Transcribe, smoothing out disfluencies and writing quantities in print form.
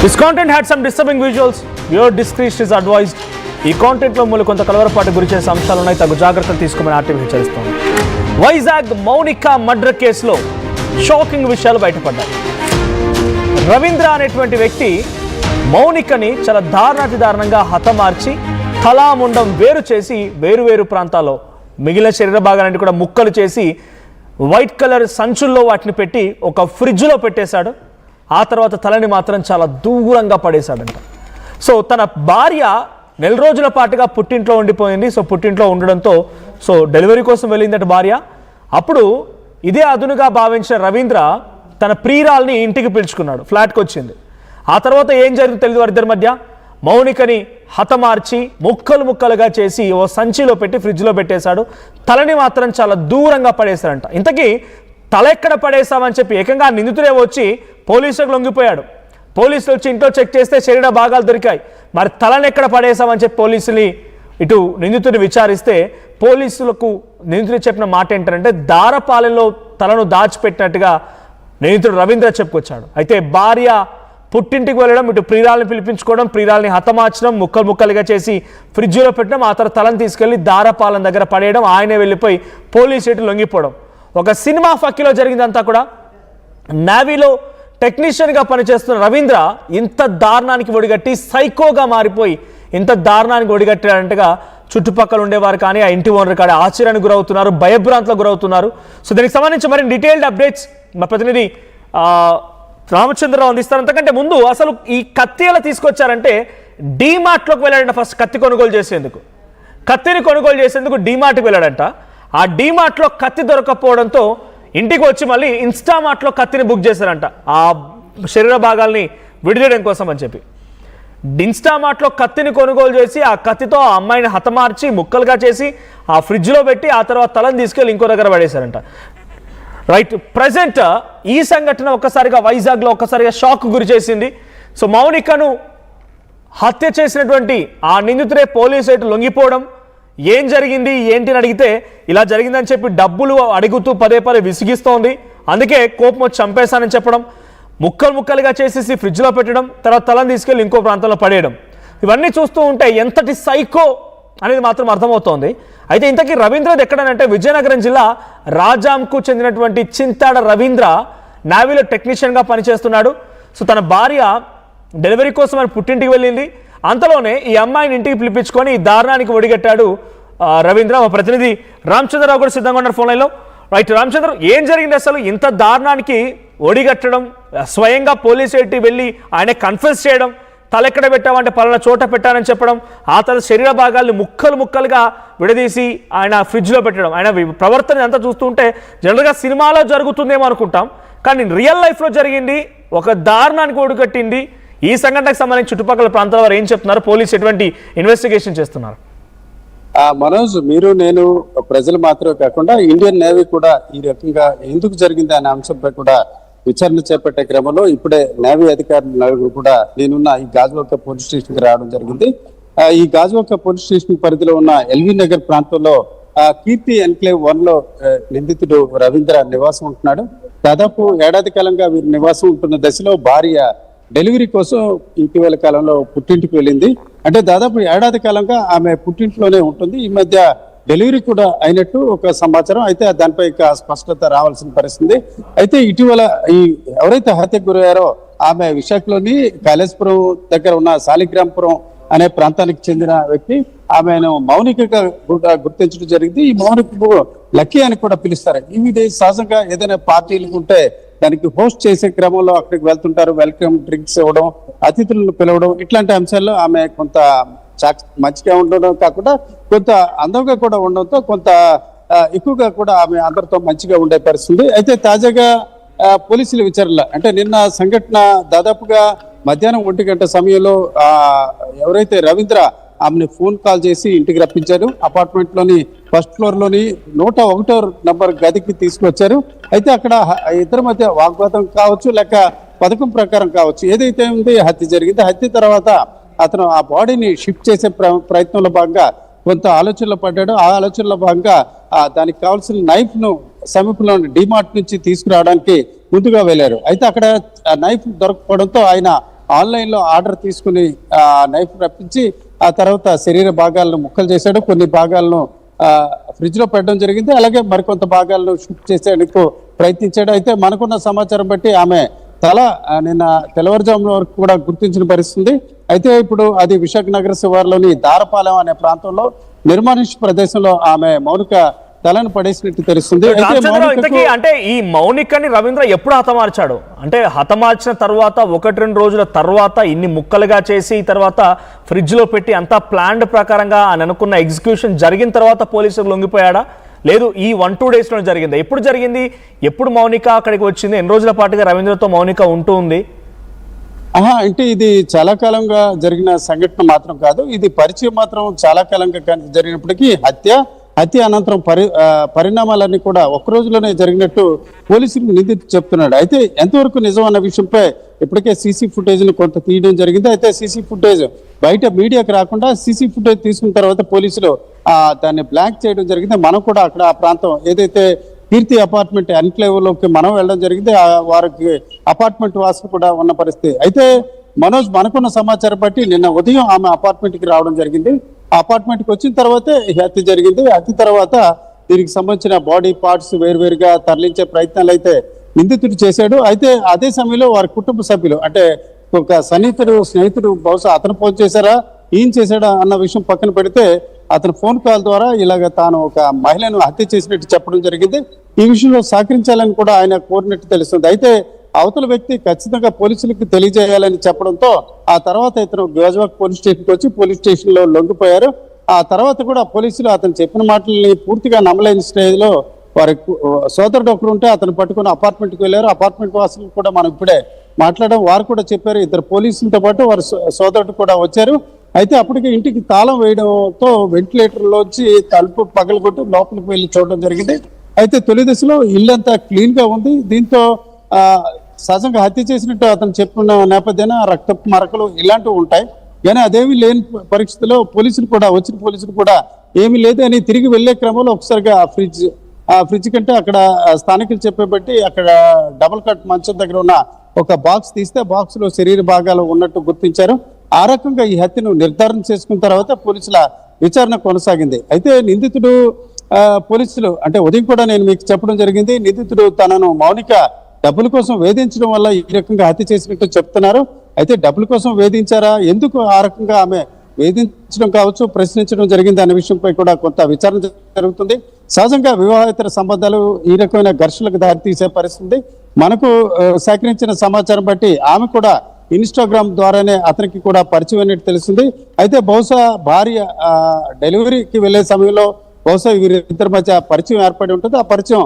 This content had some disturbing visuals. Your discretion is advised. ఈ కాంటెంట్లో మూల కొంత కలవరపాటు గురి చేసే అంశాలు ఉన్నాయి. తగు జాగ్రత్తలు తీసుకోమని ఆర్టీవీ హెచ్చరిస్తోంది. వైజాగ్ మౌనిక మర్డర్ కేసులో షాకింగ్ విషయాలు బయటపడ్డాయి. రవీంద్ర అనేటువంటి వ్యక్తి మౌనికని చాలా దారుణాతిదారుణంగా హతమార్చి తలాముండం వేరు చేసి వేరు ప్రాంతాల్లో మిగిలిన శరీర భాగాన్ని కూడా ముక్కలు చేసి వైట్ కలర్ సంచుల్లో వాటిని పెట్టి ఒక ఫ్రిడ్జ్లో పెట్టేశాడు. ఆ తర్వాత తలని మాత్రం చాలా దూరంగా పడేశాడంట. సో తన భార్య నెల రోజుల పాటుగా పుట్టింట్లో ఉండిపోయింది. సో పుట్టింట్లో ఉండడంతో డెలివరీ కోసం వెళ్ళిందట భార్య. అప్పుడు ఇదే అదునుగా భావించిన రవీంద్ర తన ప్రియురాల్ని ఇంటికి పిలుచుకున్నాడు. ఫ్లాట్కి వచ్చింది. ఆ తర్వాత ఏం జరిగిందో తెలియదు వారిద్దరి మధ్య. మౌనికని హతమార్చి ముక్కలుగా చేసి ఓ సంచిలో పెట్టి ఫ్రిడ్జ్లో పెట్టేశాడు. తలని మాత్రం చాలా దూరంగా పడేశాడంట. ఇంతకీ తల ఎక్కడ పడేశామని చెప్పి ఏకంగా నిందితుడే వచ్చి పోలీసులకు లొంగిపోయాడు. పోలీసులు వచ్చి ఇంట్లో చెక్ చేస్తే శరీర భాగాలు దొరికాయి. మరి తలని ఎక్కడ పడేశామని చెప్పి పోలీసుని ఇటు నిందితుడిని విచారిస్తే పోలీసులకు నిందితుడు చెప్పిన మాట ఏంటంటే దారపాలెంలో తలను దాచిపెట్టినట్టుగా నిందితుడు రవీంద్ర చెప్పుకొచ్చాడు. అయితే భార్య పుట్టింటికి వెళ్ళడం, ఇటు ప్రియురాల్ని పిలిపించుకోవడం, ప్రియురాల్ని హతమార్చడం, ముక్కలుగా చేసి ఫ్రిడ్జ్లో పెట్టడం, ఆ తర్వాత తలను తీసుకెళ్లి దారపాలెం దగ్గర పడేయడం, ఆయనే వెళ్ళిపోయి పోలీసు ఇటు లొంగిపోవడం. ఒక సినిమా ఫక్కీలో జరిగిందంతా కూడా. నేవీలో టెక్నీషియన్గా పనిచేస్తున్న రవీంద్ర ఇంత దారుణానికి ఒడిగట్టి సైకోగా మారిపోయి ఇంత దారుణానికి ఒడిగట్టాడంటగా చుట్టుపక్కల ఉండేవారు కానీ ఆ ఇంటి ఓనర్ కానీ ఆశ్చర్యానికి గురవుతున్నారు, భయభ్రాంతులకు గురవుతున్నారు. సో దీనికి సంబంధించి మరిన్ని డీటెయిల్డ్ అప్డేట్స్ మా ప్రతినిధి రామచంద్రరావు అందిస్తారు. అంతకంటే ముందు అసలు ఈ కత్తి ఎలా తీసుకొచ్చారంటే డీమార్ట్లోకి వెళ్ళాడంట. ఫస్ట్ కత్తిని కొనుగోలు చేసేందుకు డీమార్ట్కి వెళ్ళాడంట. ఆ డీమార్ట్లో కత్తి దొరకకపోవడంతో ఇంటికి వచ్చి మళ్ళీ ఇన్స్టామార్ట్లో కత్తిని బుక్ చేశారంట ఆ శరీర భాగాల్ని విడిచేయడం కోసం అని చెప్పి. ఇన్స్టామార్ట్లో కత్తిని కొనుగోలు చేసి ఆ కత్తితో ఆ అమ్మాయిని హతమార్చి ముక్కలుగా చేసి ఆ ఫ్రిడ్జ్లో పెట్టి ఆ తర్వాత తలను తీసుకెళ్ళి ఇంకో దగ్గర పడేశారంట. రైట్, ప్రజెంట్ ఈ సంఘటన ఒక్కసారిగా వైజాగ్లో ఒక్కసారిగా షాక్ గురి చేసింది. సో మౌనికను హత్య చేసినటువంటి ఆ నిందితుడే పోలీసు లొంగిపోవడం, ఏం జరిగింది ఏంటి అని అడిగితే ఇలా జరిగిందని చెప్పి డబ్బులు అడుగుతూ పదే విసిగిస్తోంది. అందుకే కోపం వచ్చి చంపేశానని చెప్పడం, ముక్కలుగా చేసేసి ఫ్రిడ్జ్లో పెట్టడం, తర్వాత తలను తీసుకెళ్ళి ఇంకో ప్రాంతంలో పడేయడం. ఇవన్నీ చూస్తూ ఉంటే ఎంతటి సైకో అనేది మాత్రం అర్థమవుతోంది. అయితే ఇంతకీ రవీంద్రది ఎక్కడనంటే విజయనగరం జిల్లా రాజాంకు చెందినటువంటి చింతాడ రవీంద్ర నేవీలో టెక్నీషియన్గా పనిచేస్తున్నాడు. సో తన భార్య డెలివరీ కోసం అని పుట్టింటికి వెళ్ళింది. అంతలోనే ఈ అమ్మాయిని ఇంటికి పిలిపించుకొని ఈ దారుణానికి ఒడిగట్టాడు రవీంద్ర. మా ప్రతినిధి రామచంద్రరావు కూడా సిద్ధంగా ఉన్నారు ఫోన్ లైన్లో. రైట్ రామచంద్ర, ఏం జరిగింది అసలు? ఇంత దారుణానికి ఒడిగట్టడం, స్వయంగా పోలీసు వెళ్ళి ఆయన కన్ఫెస్ చేయడం, తలెక్కడ పెట్టామంటే పలానా చోట పెట్టానని చెప్పడం, ఆ తర్వాత శరీర భాగాల్ని ముక్కలుగా విడదీసి ఆయన ఫ్రిడ్జ్లో పెట్టడం, ఆయన ప్రవర్తన అంతా చూస్తుంటే జనరల్గా సినిమాలో జరుగుతుందేమో అనుకుంటాం, కానీ రియల్ లైఫ్లో జరిగింది. ఒక దారుణానికి ఒడిగట్టింది. ఈ సంఘటనకు సంబంధించి చుట్టుపక్కల ప్రాంతాల వారు ఏం చెప్తున్నారు, పోలీసు ఎటువంటి ఇన్వెస్టిగేషన్ చేస్తున్నారు? మనోజ్, మీరు నేను ప్రజలు మాత్రమే కాకుండా ఇండియన్ నేవీ కూడా ఈ రకంగా ఎందుకు జరిగింది అనే అంశంపై కూడా విచారణ చేపట్టే క్రమంలో ఇప్పుడే నేవీ అధికారులు నలుగురు కూడా నేనున్న ఈ గాజువాక పోలీస్ స్టేషన్ కి రావడం జరిగింది. ఈ గాజువాక పోలీస్ స్టేషన్ పరిధిలో ఉన్న ఎల్వి నగర్ ప్రాంతంలో కీర్తి ఎన్క్లేవ్ 1 లో నిందితుడు రవీంద్ర నివాసం ఉంటున్నాడు. దాదాపు ఏడాది కాలంగా వీరు నివాసం ఉంటున్న దశలో భార్య డెలివరీ కోసం ఇటీవల కాలంలో పుట్టింటికి వెళ్ళింది. అంటే దాదాపు ఏడాది కాలంగా ఆమె పుట్టింట్లోనే ఉంటుంది. ఈ మధ్య డెలివరీ కూడా అయినట్టు ఒక సమాచారం. అయితే దానిపై స్పష్టత రావాల్సిన పరిస్థితి. అయితే ఇటీవల ఈ ఎవరైతే హత్యకు గురయ్యారో ఆమె విశాఖలోని కైలాసపురం దగ్గర ఉన్న శాలిగ్రామపురం అనే ప్రాంతానికి చెందిన వ్యక్తి. ఆమెను మౌనికగా గుర్తించడం జరిగింది. ఈ మౌనికకు లక్కీ అని కూడా పిలుస్తారు. ఇది సహజంగా ఏదైనా పార్టీలు ఉంటే దానికి హోస్ట్ చేసే క్రమంలో అక్కడికి వెళ్తుంటారు. వెల్కమ్ డ్రింక్స్ ఇవ్వడం, అతిథులను పిలవడం, ఇట్లాంటి అంశాల్లో ఆమె కొంత మంచిగా ఉండడం కాకుండా కొంత అందంగా కూడా ఉండడంతో కొంత ఎక్కువగా కూడా ఆమె అందరితో మంచిగా ఉండే పరిస్థితి. అయితే తాజాగా పోలీసుల విచారణలో అంటే నిన్న సంఘటన దాదాపుగా మధ్యాహ్నం 1 గంట సమయంలో ఎవరైతే రవీంద్ర ఆమెను ఫోన్ కాల్ చేసి ఇంటికి రప్పించారు. అపార్ట్మెంట్ లోని ఫస్ట్ ఫ్లోర్ లోని 101వ నంబర్ గదికి తీసుకొచ్చారు. అయితే అక్కడ ఇద్దరి మధ్య వాగ్వాదం కావచ్చు, లేక పథకం ప్రకారం కావచ్చు, ఏదైతే ఉంది హత్య జరిగింది. హత్య తర్వాత అతను ఆ బాడీని షిఫ్ట్ చేసే ప్రయత్నంలో భాగంగా కొంత ఆలోచనలో పడ్డాడు. ఆ ఆలోచనలో భాగంగా దానికి కావాల్సిన నైఫ్ ను సమీపంలోని డిమార్ట్ నుంచి తీసుకురావడానికి ముందుగా వెళ్ళారు. అయితే అక్కడ నైఫ్ దొరకపోవడంతో ఆయన ఆన్లైన్ లో ఆర్డర్ తీసుకుని నైఫ్ రప్పించి ఆ తర్వాత శరీర భాగాలను ముక్కలు చేశాడు, కొన్ని భాగాలను ఫ్రిడ్జ్ లో పెట్టడం జరిగింది, అలాగే మరికొంత భాగాలను షూట్ చేసేందుకు ప్రయత్నించాడు. అయితే మనకున్న సమాచారం బట్టి ఆమె తల నిన్న తెల్లవారుజామున వరకు కూడా గుర్తించిన పరిస్థితుంది. అయితే ఇప్పుడు అది విశాఖ నగర శివారులోని దారపాలెం అనే ప్రాంతంలో నిర్మానుష్య ప్రదేశంలో ఆమె మౌనిక తలను పడేసినట్టు తెలుస్తుంది. అంటే ఈ మౌనికని రవీంద్ర ఎప్పుడు హతమార్చాడు? అంటే హతమార్చిన తర్వాత 1-2 రోజుల తర్వాత ఇన్ని ముక్కలుగా చేసి తర్వాత ఫ్రిడ్జ్ లో పెట్టి అంతా ప్లాన్డ్ ప్రకారంగా అని అనుకున్న ఎగ్జిక్యూషన్ జరిగిన తర్వాత పోలీసులు లొంగిపోయాడా, లేదు ఈ 1-2 డేస్ లో జరిగిందా? ఎప్పుడు జరిగింది? ఎప్పుడు మౌనిక అక్కడికి వచ్చింది? ఎన్ని రోజుల పాటుగా రవీంద్రతో మౌనిక ఉంటూ ఉంది? అంటే ఇది చాలా కాలంగా జరిగిన సంఘటన మాత్రం కాదు, ఇది పరిచయం మాత్రం చాలా కాలంగా జరిగినప్పటికీ హత్య అనంతరం పరిణామాలన్నీ కూడా ఒక్క రోజులోనే జరిగినట్టు పోలీసులు నిందితుడు చెప్తున్నాడు. అయితే ఎంతవరకు నిజం అన్న విషయంపై ఇప్పటికే సీసీ ఫుటేజ్ ను కొంత తీయడం జరిగింది. అయితే సీసీ ఫుటేజ్ బయట మీడియాకు రాకుండా సీసీ ఫుటేజ్ తీసుకున్న తర్వాత పోలీసులు దాన్ని బ్లాక్ చేయడం జరిగింది. మనం కూడా అక్కడ ఆ ప్రాంతం ఏదైతే కీర్తి అపార్ట్మెంట్ ఎన్క్లేవ్ లోకి మనం వెళ్ళడం జరిగింది, వారికి అపార్ట్మెంట్ వాసులు కూడా ఉన్న పరిస్థితి. అయితే మనోజ్, మనకున్న సమాచారం బట్టి నిన్న ఉదయం ఆమె అపార్ట్మెంట్ కి రావడం జరిగింది. ఆ అపార్ట్మెంట్ కి వచ్చిన తర్వాతే హత్య జరిగింది. హత్య తర్వాత దీనికి సంబంధించిన బాడీ పార్ట్స్ వేరువేరుగా తరలించే ప్రయత్నాలు అయితే నిందితుడు చేశాడు. అయితే అదే సమయంలో వారి కుటుంబ సభ్యులు, అంటే ఒక స్నేహితుడు బహుశా అతను ఫోన్ చేశారా ఈయన చేశాడా అన్న విషయం పక్కన పెడితే అతను ఫోన్ కాల్ ద్వారా ఇలాగ తాను ఒక మహిళను హత్య చేసినట్టు చెప్పడం జరిగింది. ఈ విషయంలో సహకరించాలని కూడా ఆయన కోరినట్టు తెలుస్తుంది. అయితే అవతల వ్యక్తి ఖచ్చితంగా పోలీసులకు తెలియజేయాలని చెప్పడంతో ఆ తర్వాత ఇతను గాజువాక పోలీస్ స్టేషన్కి వచ్చి పోలీస్ స్టేషన్ లో లొంగిపోయారు. ఆ తర్వాత కూడా పోలీసులు అతను చెప్పిన మాటల్ని పూర్తిగా నమ్మలేని స్టేజ్లో వారి సోదరుడు ఒకరు ఉంటే అతను పట్టుకుని అపార్ట్మెంట్కి వెళ్ళారు. అపార్ట్మెంట్ వాసులు కూడా మనం ఇప్పుడే మాట్లాడడం, వారు కూడా చెప్పారు, 2 పోలీసులతో పాటు వారి సోదరుడు కూడా వచ్చారు. అయితే అప్పటికి ఇంటికి తాళం వేయడంతో వెంటిలేటర్ లోంచి తలుపు పగలగొట్టి లోపలికి వెళ్ళి చూడడం జరిగింది. అయితే తొలి దశలో ఇల్లంతా క్లీన్ గా ఉంది. దీంతో సహజంగా హత్య చేసినట్టు అతను చెప్పిన నేపథ్యాన రక్తపు మరకలు ఇలాంటివి ఉంటాయి. కానీ అదేమీ లేని పరిస్థితిలో వచ్చిన పోలీసులు కూడా ఏమీ లేదు అని తిరిగి వెళ్లే క్రమంలో ఒకసారిగా ఆ ఫ్రిడ్జ్ కంటే అక్కడ స్థానికులు చెప్పబట్టి అక్కడ డబుల్ కట్ మంచం దగ్గర ఉన్న ఒక బాక్స్ తీస్తే బాక్స్ లో శరీర భాగాలు ఉన్నట్టు గుర్తించారు. ఆ రకంగా ఈ హత్యను నిర్ధారణ చేసుకున్న తర్వాత పోలీసుల విచారణ కొనసాగింది. అయితే నిందితుడు పోలీసులు అంటే ఉదయం కూడా నేను మీకు చెప్పడం జరిగింది, నిందితుడు తనను మౌనిక డబ్బుల కోసం వేధించడం వల్ల ఈ రకంగా హత్య చేసినట్టు చెప్తున్నారు. అయితే డబ్బుల కోసం వేధించారా, ఎందుకు ఆ రకంగా ఆమె వేధించడం కావచ్చు, ప్రశ్నించడం జరిగింది అనే విషయంపై కూడా కొంత విచారణ జరుగుతుంది. సహజంగా వివాహేతర సంబంధాలు ఈ రకమైన ఘర్షణలకు దారితీసే పరిస్థితి. మనకు సేకరించిన సమాచారం బట్టి ఆమె కూడా ఇన్స్టాగ్రామ్ ద్వారానే అతనికి కూడా పరిచయం అయినట్టు తెలుస్తుంది. అయితే బహుశా భార్య డెలివరీకి వెళ్లే సమయంలో బహుశా వీరిద్దరి మధ్య పరిచయం ఏర్పడి ఉంటుంది. ఆ పరిచయం